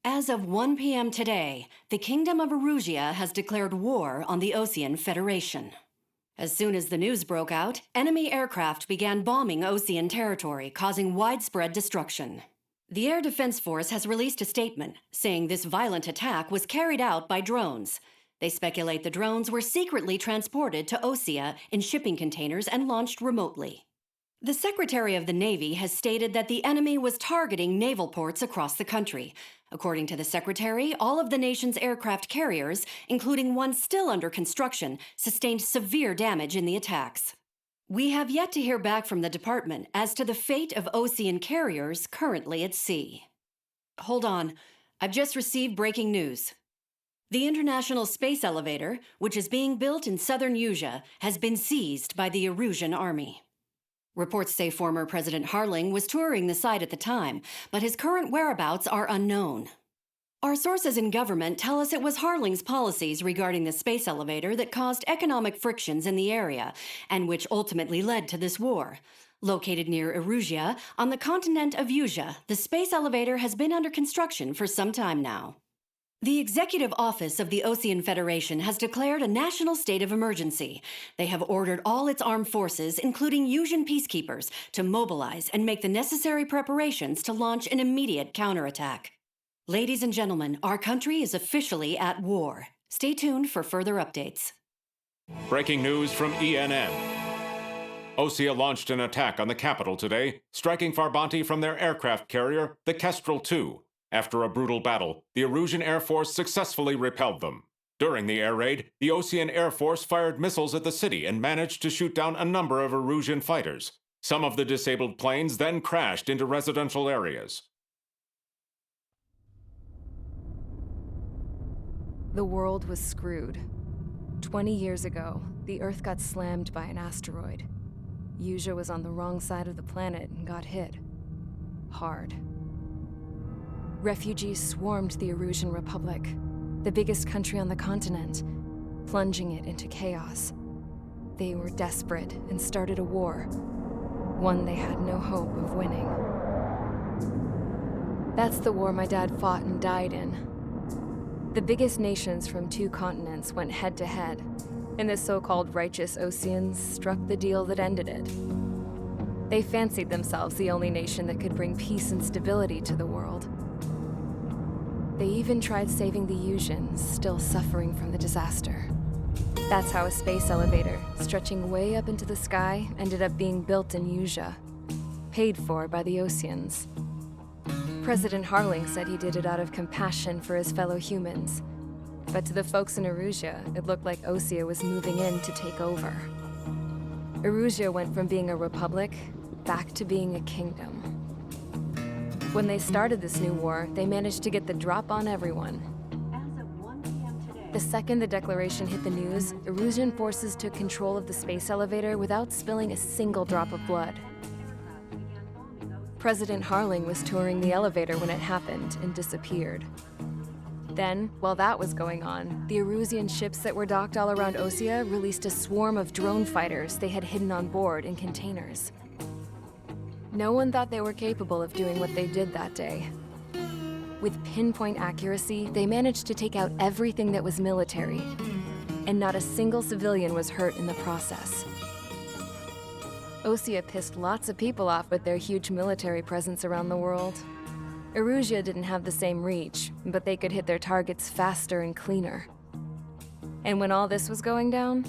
As of 1 p.m. today, the Kingdom of Erusia has declared war on the Osean Federation. As soon as the news broke out, enemy aircraft began bombing Osean territory, causing widespread destruction. The Air Defense Force has released a statement saying this violent attack was carried out by drones. They speculate the drones were secretly transported to Osea in shipping containers and launched remotely. The Secretary of the Navy has stated that the enemy was targeting naval ports across the country. According to the Secretary, all of the nation's aircraft carriers, including one still under construction, sustained severe damage in the attacks. We have yet to hear back from the department as to the fate of Osean carriers currently at sea. Hold on, I've just received breaking news. The International Space Elevator, which is being built in southern Erusia, has been seized by the Erusian army. Reports say former President Harling was touring the site at the time, but his current whereabouts are unknown. Our sources in government tell us it was Harling's policies regarding the space elevator that caused economic frictions in the area, and which ultimately led to this war. Located near Erusia, on the continent of Erusia, the space elevator has been under construction for some time now. The Executive Office of the Osean Federation has declared a national state of emergency. They have ordered all its armed forces, including Erusian peacekeepers, to mobilize and make the necessary preparations to launch an immediate counterattack. Ladies and gentlemen, our country is officially at war. Stay tuned for further updates. Breaking news from ENN. Osea launched an attack on the capital today, striking Farbanti from their aircraft carrier, the Kestrel II. After a brutal battle, the Erusian Air Force successfully repelled them. During the air raid, the Osean Air Force fired missiles at the city and managed to shoot down a number of Erusian fighters. Some of the disabled planes then crashed into residential areas. The world was screwed. 20 years ago, the Earth got slammed by an asteroid. Erusia was on the wrong side of the planet and got hit. Hard. Refugees swarmed the Erusian Republic, the biggest country on the continent, plunging it into chaos. They were desperate and started a war, one they had no hope of winning. That's the war my dad fought and died in. The biggest nations from 2 continents went head-to-head, and the so-called righteous Oseans struck the deal that ended it. They fancied themselves the only nation that could bring peace and stability to the world. They even tried saving the Erusians, still suffering from the disaster. That's how a space elevator, stretching way up into the sky, ended up being built in Erusia, paid for by the Oseans. President Harling said he did it out of compassion for his fellow humans. But to the folks in Erusia, it looked like Osea was moving in to take over. Erusia went from being a republic back to being a kingdom. When they started this new war, they managed to get the drop on everyone. As of 1 p.m. today, The second the declaration hit the news, Erusian forces took control of the space elevator without spilling a single drop of blood. President Harling was touring the elevator when it happened and disappeared. Then, while that was going on, the Erusian ships that were docked all around Osea released a swarm of drone fighters they had hidden on board in containers. No one thought they were capable of doing what they did that day. With pinpoint accuracy, they managed to take out everything that was military, and not a single civilian was hurt in the process. Osea pissed lots of people off with their huge military presence around the world. Erusia didn't have the same reach, but they could hit their targets faster and cleaner. And when all this was going down,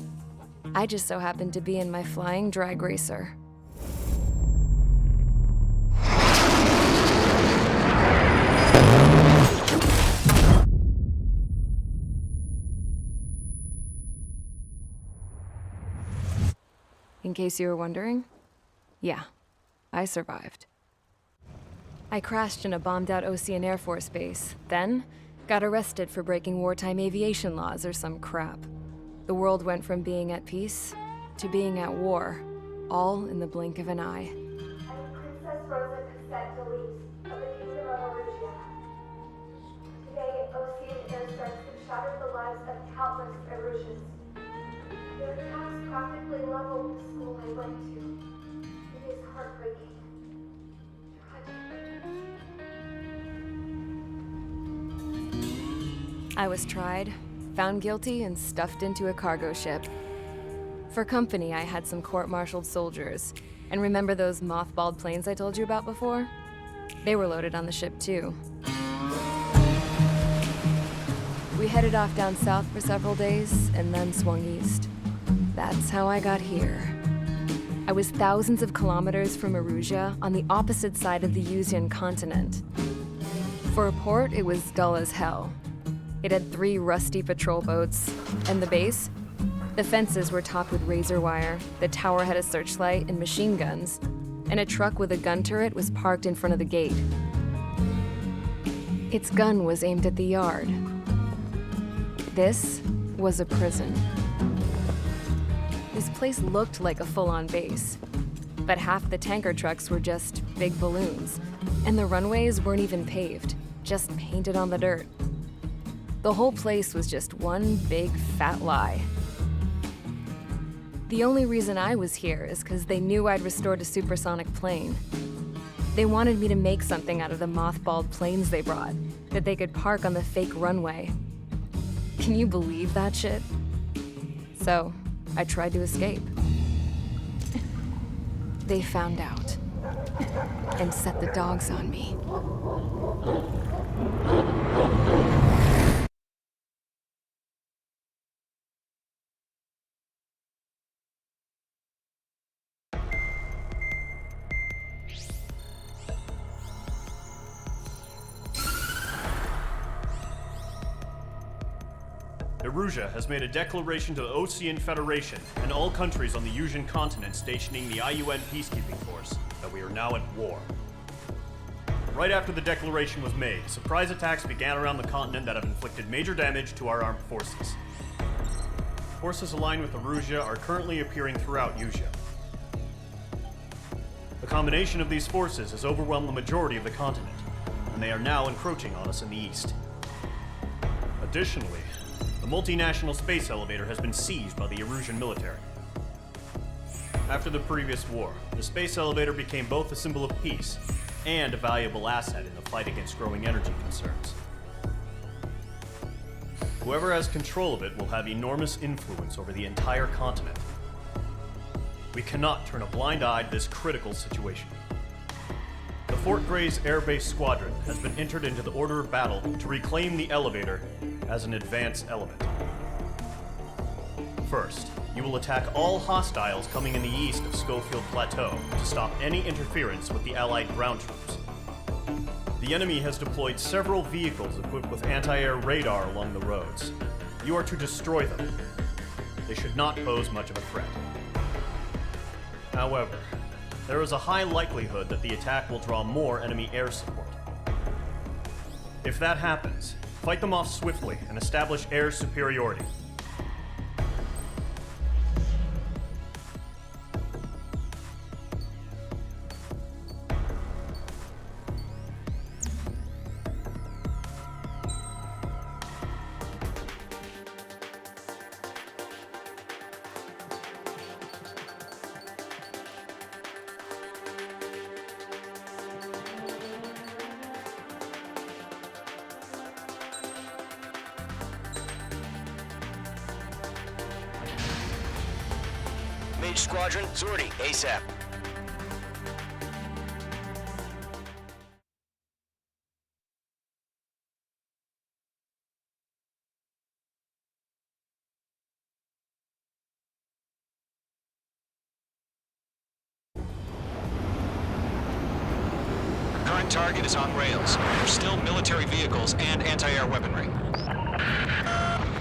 I just so happened to be in my flying drag racer. In case you were wondering, yeah, I survived. I crashed in a bombed-out Osean Air Force base, then got arrested for breaking wartime aviation laws or some crap. The world went from being at peace to being at war, all in the blink of an eye. I'm Princess Rosa Cassette Delise of the Kingdom of Erusia. Today, Osean airstrikes have shattered the lives of countless Erusians. Their attacks practically leveled the school I went to. It is heartbreaking. Tragic. I was tried, found guilty, and stuffed into a cargo ship. For company, I had some court-martialed soldiers. And remember those mothballed planes I told you about before? They were loaded on the ship too. We headed off down south for several days, and then swung east. That's how I got here. I was thousands of kilometers from Erusia, on the opposite side of the Yuzian continent. For a port, it was dull as hell. It had 3 rusty patrol boats, and the base? The fences were topped with razor wire, the tower had a searchlight and machine guns, and a truck with a gun turret was parked in front of the gate. Its gun was aimed at the yard. This was a prison. This place looked like a full-on base, but half the tanker trucks were just big balloons, and the runways weren't even paved, just painted on the dirt. The whole place was just one big fat lie. The only reason I was here is because they knew I'd restored a supersonic plane. They wanted me to make something out of the mothballed planes they brought, that they could park on the fake runway. Can you believe that shit? So, I tried to escape. They found out and set the dogs on me. Erusia has made a declaration to the Ocean Federation and all countries on the Yuzian continent stationing the IUN peacekeeping force that we are now at war. Right after the declaration was made, surprise attacks began around the continent that have inflicted major damage to our armed forces. Forces aligned with Erusia are currently appearing throughout Yusia. The combination of these forces has overwhelmed the majority of the continent, and they are now encroaching on us in the east. Additionally, the multinational space elevator has been seized by the Erusian military. After the previous war, the space elevator became both a symbol of peace and a valuable asset in the fight against growing energy concerns. Whoever has control of it will have enormous influence over the entire continent. We cannot turn a blind eye to this critical situation. The Fort Gray's Air Base Squadron has been entered into the order of battle to reclaim the elevator as an advance element. First, you will attack all hostiles coming in the east of Schofield Plateau to stop any interference with the Allied ground troops. The enemy has deployed several vehicles equipped with anti-air radar along the roads. You are to destroy them. They should not pose much of a threat. However, there is a high likelihood that the attack will draw more enemy air support. If that happens, fight them off swiftly and establish air superiority. Mage Squadron, Zordy, ASAP. Current target is on rails. There's still military vehicles and anti-air weaponry.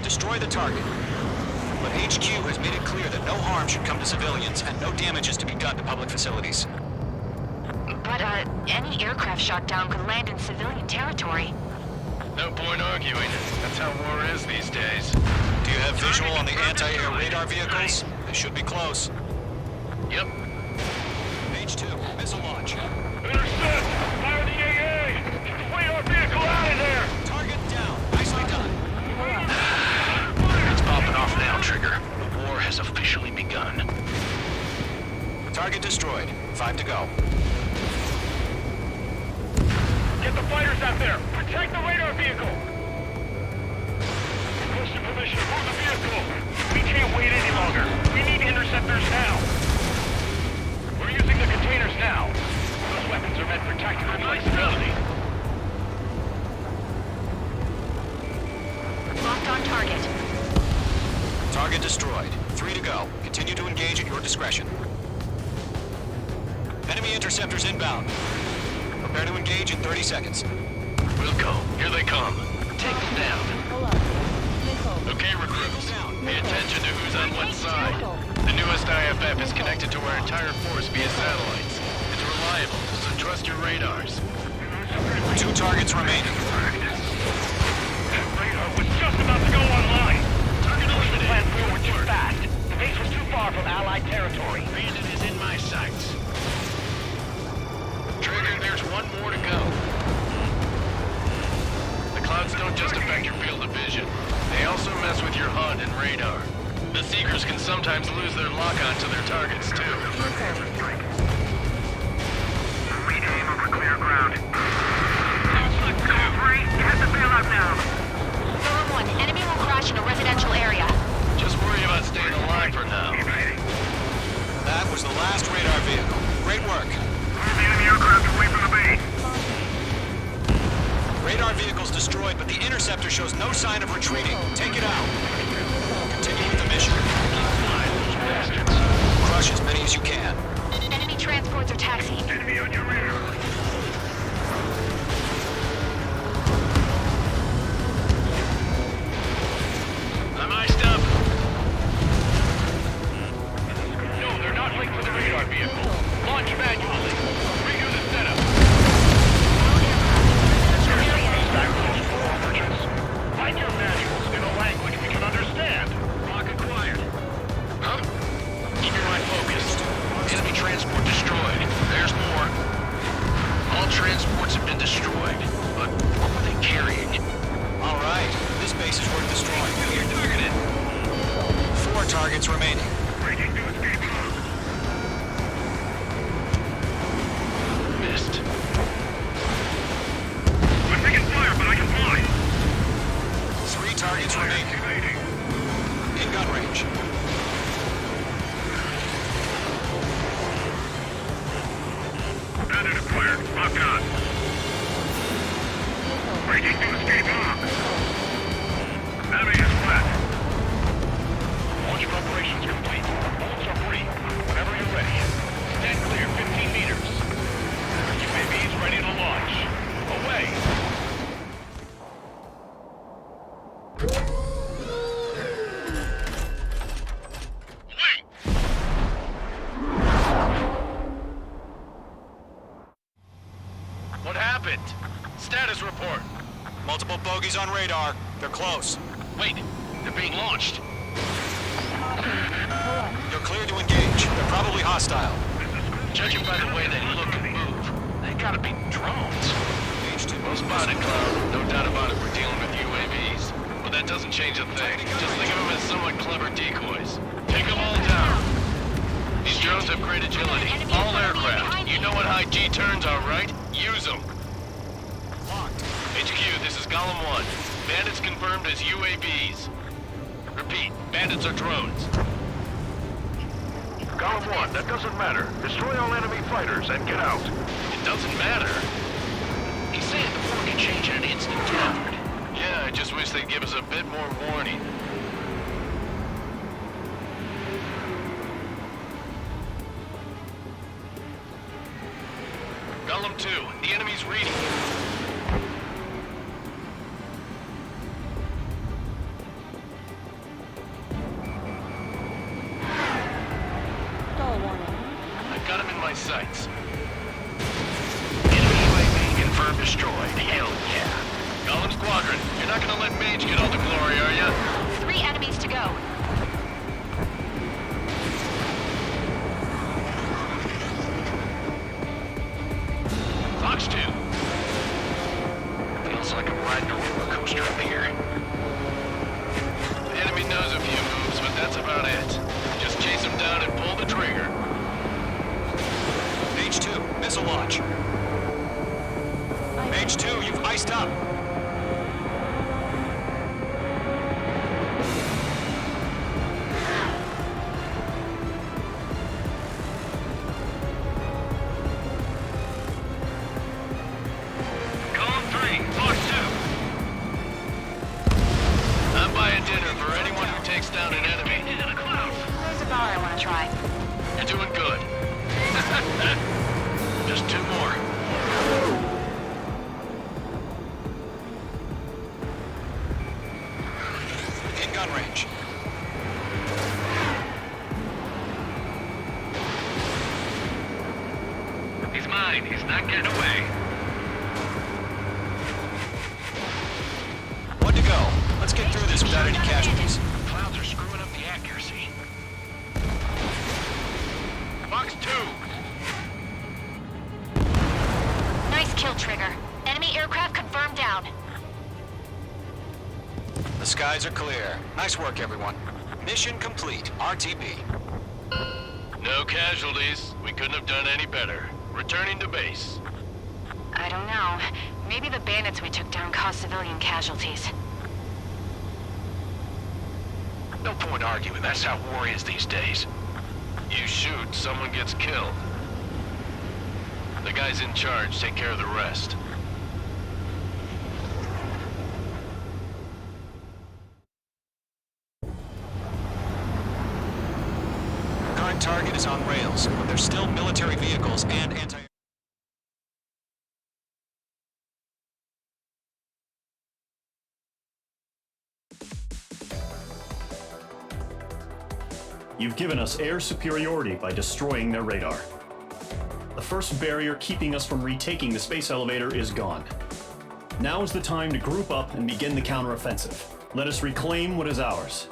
Destroy the target. But HQ has made it clear that no harm should come to civilians and no damage is to be done to public facilities. But, any aircraft shot down could land in civilian territory. No point arguing. That's how war is these days. Do you have visual on the anti-air radar vehicles? They should be close. Yep. Page 2, missile launch. Understood! Fire the AA! Get the radar vehicle out of there! Target down. Nicely done. It's popping off now, Trigger. The war has officially begun. Target destroyed. 5 to go. Get the fighters out there! Protect the radar vehicle! wait any longer. We need interceptors now. We're using the containers now. Those weapons are meant for tactical flexibility. Locked on target. Target destroyed. 3 to go. Continue to engage at your discretion. Enemy interceptors inbound. Prepare to engage in 30 seconds. We'll go. Here they come. Take them down. Okay, recruits. Pay attention to who's on what side. The newest IFF is connected to our entire force via satellites. It's reliable, so trust your radars. 2 targets remaining. That radar was just about to go online. Target eliminated. Plan forward too fast. The base was too far from Allied territory. Brandon is in my sights. Trigger, there's one more to go. The clouds don't just affect your field of vision. They also mess with your HUD and radar. The Seekers can sometimes lose their lock-on to their targets, too. Rename over clear ground. Free, get the bailout now. Norm 1, enemy will crash in a residential area. Just worry about staying alive for now. That was the last radar vehicle. Great work. Move the enemy aircraft away from the base. Radar vehicle's destroyed, but the interceptor shows no sign of retreating. Take it out. Continue with the mission. Crush as many as you can. Enemy transports are taxiing. Enemy on your rear. I'm iced up. No, they're not linked to the radar vehicle. Launch manually. Redo the setup. Find your manuals in a language we can understand. Lock acquired. Huh? Keep your mind focused. Enemy transport destroyed. There's more. All transports have been destroyed. But what were they carrying? All right. This base is worth destroying. You're targeted. 4 targets remaining. Breaking to escape mode. Missed. I'm taking fire, but I can fly. 3 targets remaining. In gun range. Bandit acquired. Lock on. Breaking to escape mode. Enemy is flat. Launch preparations complete. Bolts are free. Whenever you're ready. Stand clear 15 meters. UAVs ready to launch. Away. Wait! What happened? Status report. Multiple bogeys on radar. They're close. Wait, they're being launched. You're clear to engage. They're probably hostile. Judging by the way they look and move, they gotta be drones. H2. Well spotted, Cloud. No doubt about it, we're dealing with UAVs. But that doesn't change a thing. Just think of them as somewhat clever decoys. Take them all down. These drones have great agility. All aircraft. You know what high G turns are, right? Use them. HQ, this is Golem 1. Bandits confirmed as UAVs. Repeat, bandits are drones. Golem 1, that doesn't matter. Destroy all enemy fighters and get out. It doesn't matter? He's saying the war can change in an instant, Crawford. Yeah, I just wish they'd give us a bit more warning. Golem 2, the enemy's reading you. I've got him in my sights. Enemy UAV confirmed destroyed. Hell yeah. Golem Squadron, you're not gonna let Mage get all the glory, are ya? 3 enemies to go. Fox 2. Feels like I'm riding a roller coaster up here. The enemy knows a few moves, but that's about it. Just chase him down and pull the trigger. H2, missile launch. H2, you've iced up. within gun range. He's mine. He's not getting away. One to go. Let's get through this without any casualties. Clouds are screwing up the accuracy. Fox 2. Nice kill, Trigger. Enemy aircraft confirmed down. The skies are clear. Nice work, everyone. Mission complete. RTB. No casualties. We couldn't have done any better. Returning to base. I don't know. Maybe the bandits we took down caused civilian casualties. No point arguing. That's how war is these days. You shoot, someone gets killed. The guys in charge take care of the rest. Current target is on rails, but there's still military vehicles and anti... You've given us air superiority by destroying their radar. The first barrier keeping us from retaking the space elevator is gone. Now is the time to group up and begin the counteroffensive. Let us reclaim what is ours.